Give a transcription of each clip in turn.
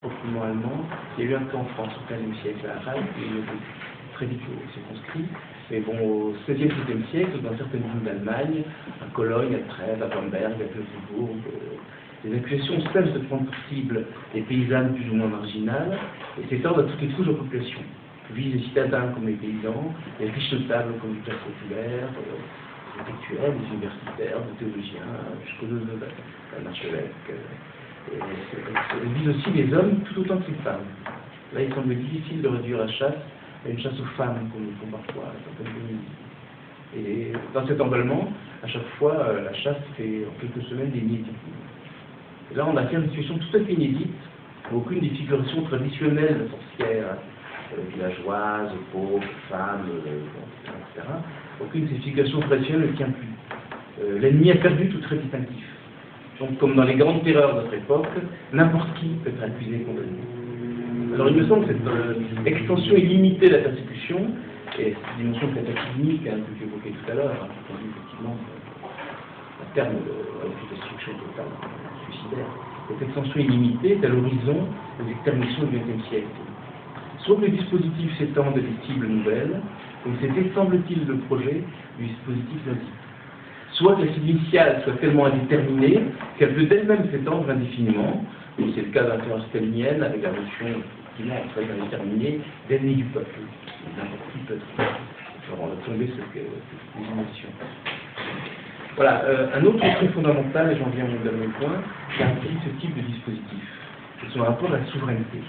Proprement allemand. Il y a eu un peu en France au XVe siècle à Arles, et il était très vite circonscrit. Mais bon, au XVIe, XVIIe siècle, dans certaines villes d'Allemagne, à Cologne, à Trèves, à Bamberg, à Göteborg, les accusations cessent de prendre pour cible les paysannes plus ou moins marginales et s'étendent à toutes les couches de la population. Visent les citadins comme les paysans, les riches notables comme les classes populaires, les intellectuels, les universitaires, les théologiens, jusqu'aux archevêques. Elle vise aussi les hommes tout autant que les femmes. Là, il semble difficile de réduire la chasse à une chasse aux femmes, comme ils font parfois à certaines communes. Et dans cet emballement, à chaque fois, la chasse fait en quelques semaines des inédits. Et là, on a affaire à une situation tout à fait inédite, où aucune des figurations traditionnelles de sorcières, villageoises, pauvres, femmes, etc., aucune de ces figurations traditionnelles ne tient plus. L'ennemi a perdu tout trait distinctif. Donc, comme dans les grandes terreurs de notre époque, n'importe qui peut être accusé et condamné. Alors, il me semble que cette extension illimitée de la persécution, et cette dimension cataclysmique que j'évoquais tout à l'heure, qui conduit effectivement à terme de la destruction totale, suicidaire, cette extension illimitée est à l'horizon des exterminations du XXe siècle. Soit que le dispositif s'étende à des cibles nouvelles, comme c'était, semble-t-il, le projet du dispositif nazi. Soit que la cible initiale soit tellement indéterminée qu'elle peut elle-même s'étendre indéfiniment, et c'est le cas de l'influence stalinienne avec la notion, effectivement, très indéterminée, d'ennemi du peuple. N'importe qui peut être. Alors, on a tombé cette désignation. Voilà, un autre trait fondamental, et j'en viens à mon dernier point, caractérise ce type de dispositif. C'est son rapport à la souveraineté.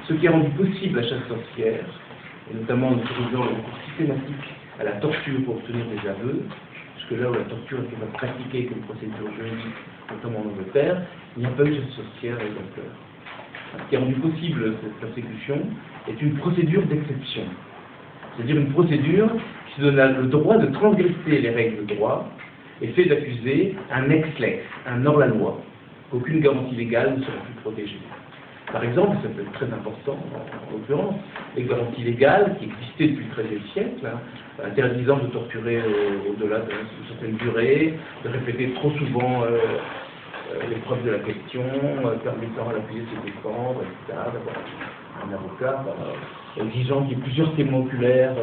Ce qui a rendu possible la chasse sorcière, et notamment en autorisant le recours systématique à la torture pour obtenir des aveux, puisque là où la torture était pas pratiquée comme procédure juridique, notamment en Angleterre, il n'y a pas eu de chasse sorcière exemplaire. Ce qui a rendu possible cette persécution est une procédure d'exception. C'est-à-dire une procédure qui donne le droit de transgresser les règles de droit et fait d'accuser un ex-lex, un hors-la-loi, qu'aucune garantie légale ne sera plus protégée. Par exemple, ça peut être très important, en l'occurrence, les garanties légales qui existaient depuis le XIIIe siècle, interdisant de torturer au-delà d'une certaine durée, de répéter trop souvent les preuves de la question, permettant à l'accusé de se défendre, etc., d'avoir un avocat, exigeant qu'il y ait plusieurs témoins oculaires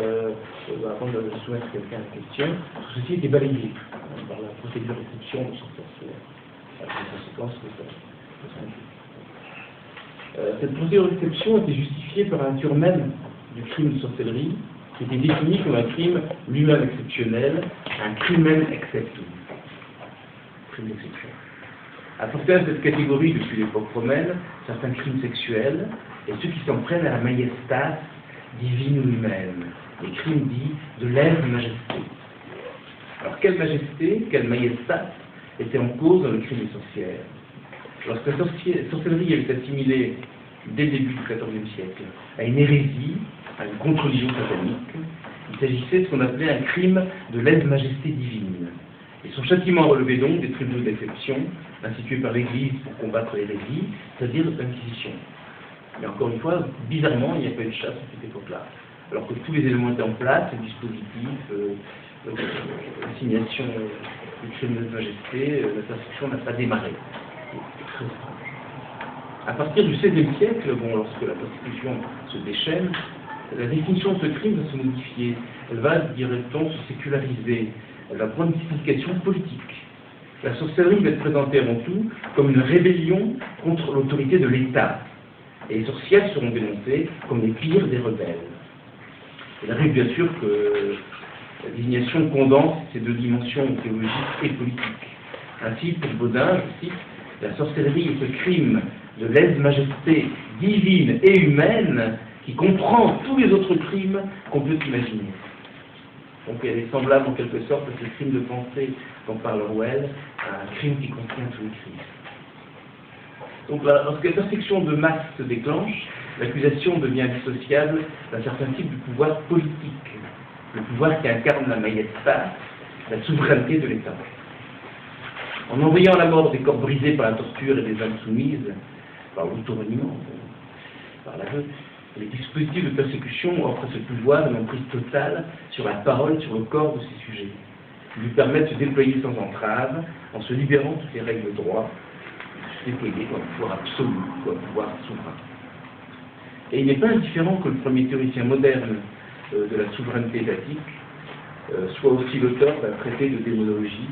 avant de soumettre quelqu'un à la question. Tout ceci était balayé par la procédure d'exception de sorcière, avec les conséquences que ça implique. Cette procédure d'exception était justifiée par la nature même du crime de sorcellerie, qui était défini comme un crime lui-même exceptionnel, un crimen exceptum. Crime d'exception. Apporté à cette catégorie depuis l'époque romaine, certains crimes sexuels, et ceux qui s'en prennent à la majestas divine ou humaine, les crimes dits de lèse-majesté. Alors, quelle majesté, quelle majestas était en cause dans le crime des sorcières? Lorsque la sorcellerie avait assimilé, dès le début du XIVe siècle, à une hérésie, à une contre-religion satanique, il s'agissait de ce qu'on appelait un crime de lèse-majesté divine. Et son châtiment relevait donc des tribunaux d'exception, institués par l'Église pour combattre l'hérésie, c'est-à-dire l'inquisition. Mais encore une fois, bizarrement, il n'y a pas eu de chasse à cette époque-là. Alors que tous les éléments étaient en place, le dispositif, l'assignation du crime de lèse-majesté, la persécution n'a pas démarré. C'est très étrange. À partir du XVIe siècle, lorsque la persécution se déchaîne, la définition de ce crime va se modifier. Elle va, dirait-on, se séculariser. Elle va prendre une signification politique. La sorcellerie va être présentée avant tout comme une rébellion contre l'autorité de l'État. Et les sorcières seront dénoncées comme les pires des rebelles. Il arrive bien sûr que la désignation condense ces deux dimensions théologiques et politiques. Ainsi, pour Baudin, je cite, la sorcellerie est ce crime de lèse-majesté divine et humaine qui comprend tous les autres crimes qu'on peut imaginer. Donc elle est semblable en quelque sorte à ce crime de pensée dont parle Orwell, un crime qui contient tous les crimes. Donc lorsque la persécution de masse se déclenche, l'accusation devient dissociable d'un certain type de pouvoir politique, le pouvoir qui incarne la majestas, la souveraineté de l'État. En envoyant à la mort des corps brisés par la torture et des âmes soumises, par l'autoreniement, par l'aveu, les dispositifs de persécution offrent à ce pouvoir une emprise totale sur la parole, sur le corps de ses sujets. Ils lui permettent de se déployer sans entrave, en se libérant de toutes les règles de droit, déployé comme un pouvoir absolu, comme un pouvoir souverain. Et il n'est pas indifférent que le premier théoricien moderne de la souveraineté étatique soit aussi l'auteur d'un traité de démonologie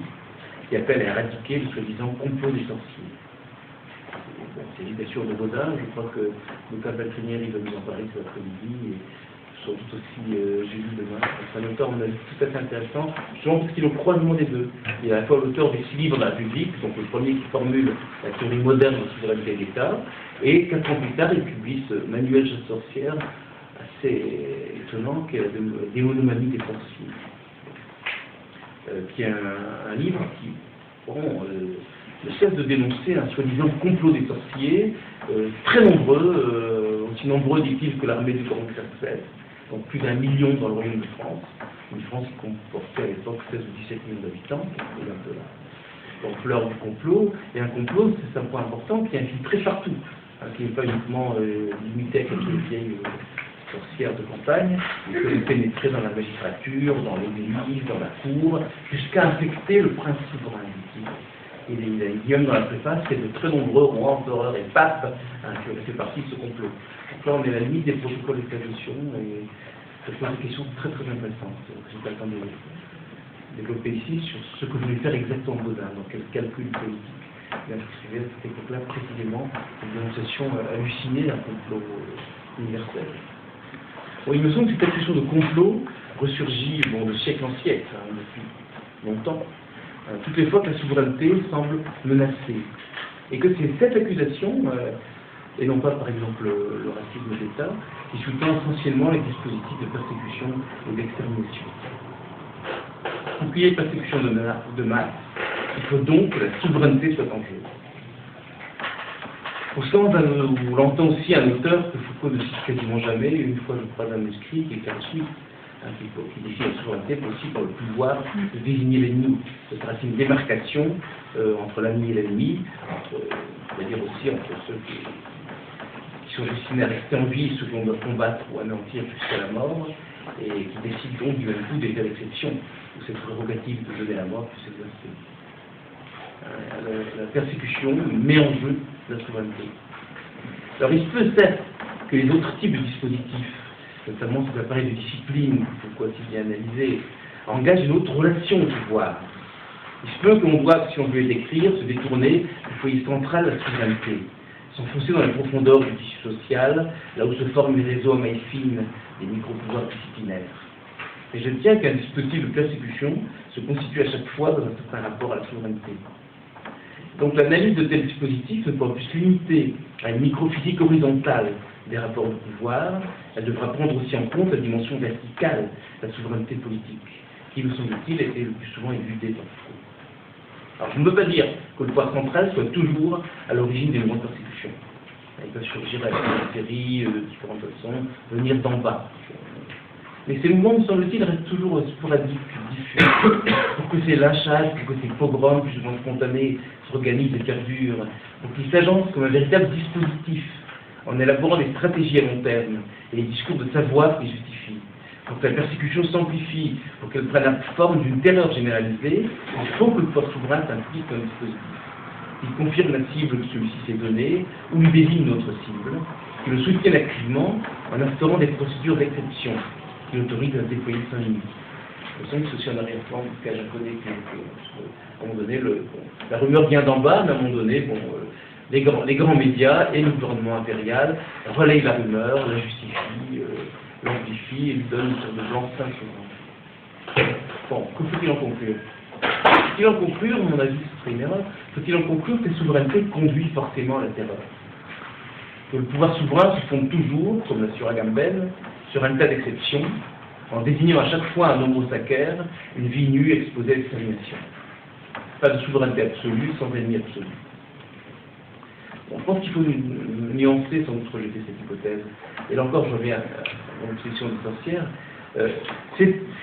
qui appelle à éradiquer le soi-disant complot des sorciers. Bon, il s'agit bien sûr de Baudin, je crois que Lucas Baltrinieri va nous en parler cet après-midi, et sans doute aussi Julie demain. C'est un auteur, on a dit, tout à fait intéressant, justement parce qu'il est au croisement des deux. Il est à la fois l'auteur des 6 livres de la République, donc le premier qui formule la théorie moderne de la souveraineté de l'État, et 4 ans plus tard, il publie ce manuel de sorcière assez étonnant, qui est la démonomanie des sorciers, qui est un livre qui ne cesse de dénoncer un soi-disant complot des sorciers, très nombreux, aussi nombreux, dit-il, que l'armée du Grand Xerxès, donc plus d'1 million dans le royaume de France, une France qui comportait à l'époque 16 ou 17 millions d'habitants, qui est un peu l'ampleur du complot, et un complot, c'est un point important, qui est infiltré partout, hein, qui n'est pas uniquement limité à quelques vieilles sorcières de campagne, il peut pénétrer dans la magistrature, dans l'église, dans la cour, jusqu'à infecter le prince souverain, dit-il. Et il dit même dans la préface que de très nombreux rois, empereurs et papes qui auraient fait partie de ce complot. Donc là, on est à la limite des protocoles d'exclusion et ça pose des questions très très intéressantes. Je n'ai pas le temps de développer ici sur ce que voulait faire exactement Baudin, dans quel calcul politique il inscrivait à cette époque-là précisément une dénonciation hallucinée d'un complot universel. Bon, il me semble que cette question de complot ressurgit de siècle en siècle, depuis longtemps. Toutes les fois que la souveraineté semble menacée. Et que c'est cette accusation, et non pas par exemple le racisme d'État, qui sous-tend essentiellement les dispositifs de persécution et d'extermination. Pour qu'il y ait persécution de masse, il faut donc que la souveraineté soit en jeu. Au sens où l'entend aussi un auteur que Foucault ne cite quasiment jamais, une fois je crois un manuscrit qui est Karl Schmitt, qui définit la souveraineté aussi par le pouvoir de désigner l'ennemi. C'est-à-dire une démarcation entre l'ami et l'ennemi, c'est-à-dire aussi entre ceux qui sont destinés à rester en vie et ceux qu'on doit combattre ou anéantir jusqu'à la mort, et qui décident donc du même coup des cas d'exception, où cette prérogative de donner la mort puisse s'exercer. La persécution met en jeu la souveraineté. Alors il se peut certes que les autres types de dispositifs, notamment ces appareils de discipline qu'il faut aussi bien analyser, engagent une autre relation au pouvoir. Il se peut qu'on doive, si on veut les décrire, se détourner du foyer central de la souveraineté, s'enfoncer dans les profondeurs du tissu social, là où se forment les réseaux à mailles fines des micro-pouvoirs disciplinaires. Mais je tiens qu'un dispositif de persécution se constitue à chaque fois dans un certain rapport à la souveraineté. Donc l'analyse de tels dispositifs ne pourra plus se limiter à une microphysique horizontale des rapports de pouvoir, elle devra prendre aussi en compte la dimension verticale de la souveraineté politique, qui, me semble-t-il, était le plus souvent éludée par Foucault. Alors je ne veux pas dire que le pouvoir central soit toujours à l'origine des mouvements de persécution. Il peut surgir à la périphérie, de différentes façons, venir d'en bas. Mais ces mouvements, me semble-t-il, restent toujours sporadiques, diffus, pour que ces lynchages, pour que ces pogroms, plus ou moins spontanés, s'organisent et perdurent, pour qu'ils s'agencent comme un véritable dispositif, en élaborant des stratégies à long terme et des discours de savoir qui justifient. Pour que la persécution s'amplifie, pour qu'elle prenne la forme d'une terreur généralisée, il faut que le pouvoir souverain s'implique dans le dispositif. Il confirme la cible que celui-ci s'est donnée, ou lui désigne une autre cible, qui le soutienne activement en instaurant des procédures d'exception qui l'autorisent à se déployer sans limite. Je sens que c'est un arrière-plan du cas japonais qui à un moment donné, la rumeur vient d'en bas, mais à un moment donné, les grands médias et le gouvernement impérial relayent la rumeur, la justifient, l'amplifient et lui donnent une sorte de blanc-seing souverain. Bon, que faut-il en conclure? Faut-il en conclure, à mon avis, ce serait une erreur, faut-il en conclure que la souveraineté conduit forcément à la terreur? Que le pouvoir souverain se fonde toujours, comme l'assure Agamben, sur un tas d'exceptions, en désignant à chaque fois un nombre sacre, une vie nue exposée à l'extermination. Pas de souveraineté absolue sans ennemi absolu. Bon, je pense qu'il faut nuancer sans doute rejeter cette hypothèse. Et là encore, je reviens à l'obsession des sorcières.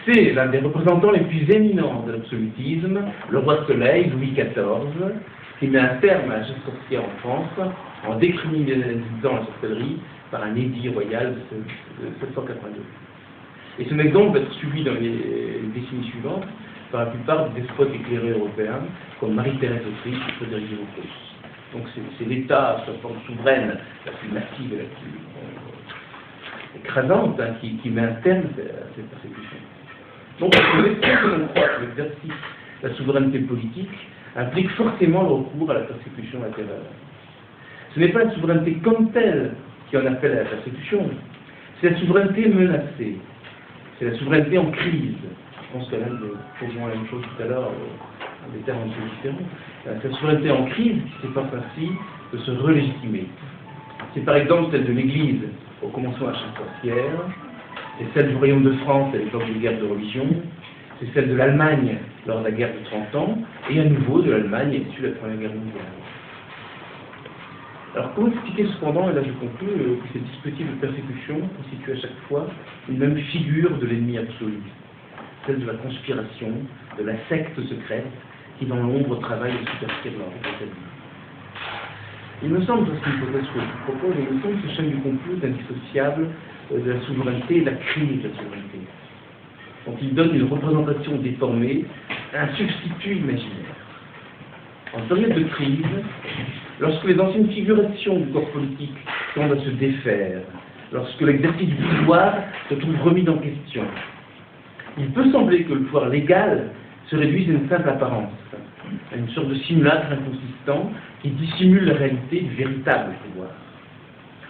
C'est l'un des représentants les plus éminents de l'absolutisme, le roi Soleil, Louis XIV, qui met un terme à la chasse sorcière en France en décriminalisant la sorcellerie par un édit royal de 1782. Et ce exemple va être suivi dans les décennies suivantes par la plupart des despotes éclairés européens, comme Marie-Thérèse d'Autriche ou Frédéric de Prusse. Donc c'est l'État, sa forme souveraine, la plus massive et la plus écrasante, hein, qui met un terme à cette persécution. Donc on croit que l'exercice de la souveraineté politique implique forcément le recours à la persécution, à la terreur. Ce n'est pas la souveraineté comme telle qui en appelle à la persécution, c'est la souveraineté menacée, c'est la souveraineté en crise. Je pense qu'Alain posera la même chose tout à l'heure, en des termes un peu différents. C'est la souveraineté en crise qui s'efforce ainsi de se relégitimer. C'est par exemple celle de l'Église au commencement de la chasse sorcière, c'est celle du Royaume de France à l'époque des guerres de religion, c'est celle de l'Allemagne lors de la guerre de 30 ans, et à nouveau de l'Allemagne issue de la Première Guerre mondiale. Alors comment expliquer cependant, et là je conclue, que ces dispositifs de persécution constituent à chaque fois une même figure de l'ennemi absolu, celle de la conspiration, de la secte secrète qui dans l'ombre travaille à superficie de leur établi. Il me semble, c'est une hypothèse que je propose, il me semble que ce chaîne du complot est indissociable de la souveraineté et de la crise de la souveraineté. Donc il donne une représentation déformée, un substitut imaginaire. En période de crise, lorsque les anciennes figurations du corps politique tendent à se défaire, lorsque l'exercice du pouvoir se trouve remis en question, il peut sembler que le pouvoir légal se réduise à une simple apparence, à une sorte de simulacre inconsistant qui dissimule la réalité du véritable pouvoir.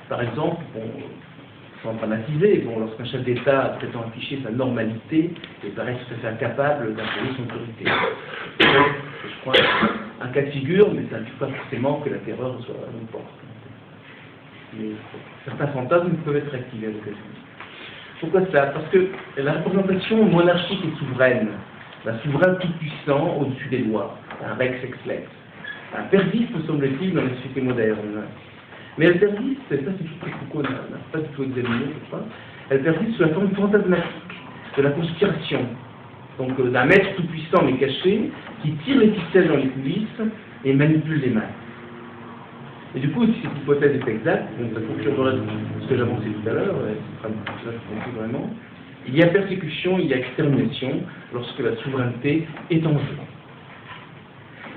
Par exemple, sans dramatiser, lorsqu'un chef d'État prétend afficher sa normalité et paraît tout à fait incapable d'imposer son autorité. Je crois un cas de figure, mais ça ne dit pas forcément que la terreur soit à nos portes. Mais certains fantasmes peuvent être activés à l'occasion. Pourquoi ça? Parce que la représentation monarchique et souveraine, d'un souverain tout-puissant au-dessus des lois, un rex ex lex, persiste, me semble-t-il, dans la société moderne. Mais elle persiste, et ça c'est tout ce que Foucault n'a pas du tout examiné, je crois, elle persiste sous la forme fantasmatique de la conspiration, donc d'un maître tout-puissant mais caché, qui tire les ficelles dans les coulisses et manipule les masses. Et du coup, si cette hypothèse est exacte, donc ça confirmera ce que j'avançais tout à l'heure, ça je conclue vraiment, il y a persécution, il y a extermination lorsque la souveraineté est en jeu.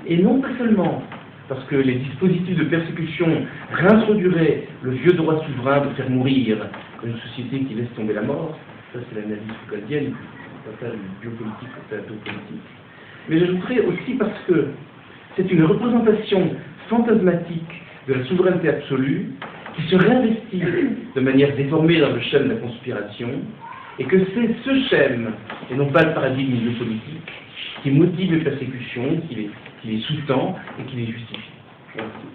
Et non pas seulement parce que les dispositifs de persécution réintroduiraient le vieux droit souverain de faire mourir une société qui laisse tomber la mort, ça c'est l'analyse foucauldienne, on va faire du biopolitique, on va faire politique. Mais j'ajouterais aussi parce que c'est une représentation fantasmatique de la souveraineté absolue qui se réinvestit de manière déformée dans le schème de la conspiration, et que c'est ce schème, et non pas le paradigme biopolitique, qui motive les persécutions, qui les sous-tend et qui les justifie. Merci.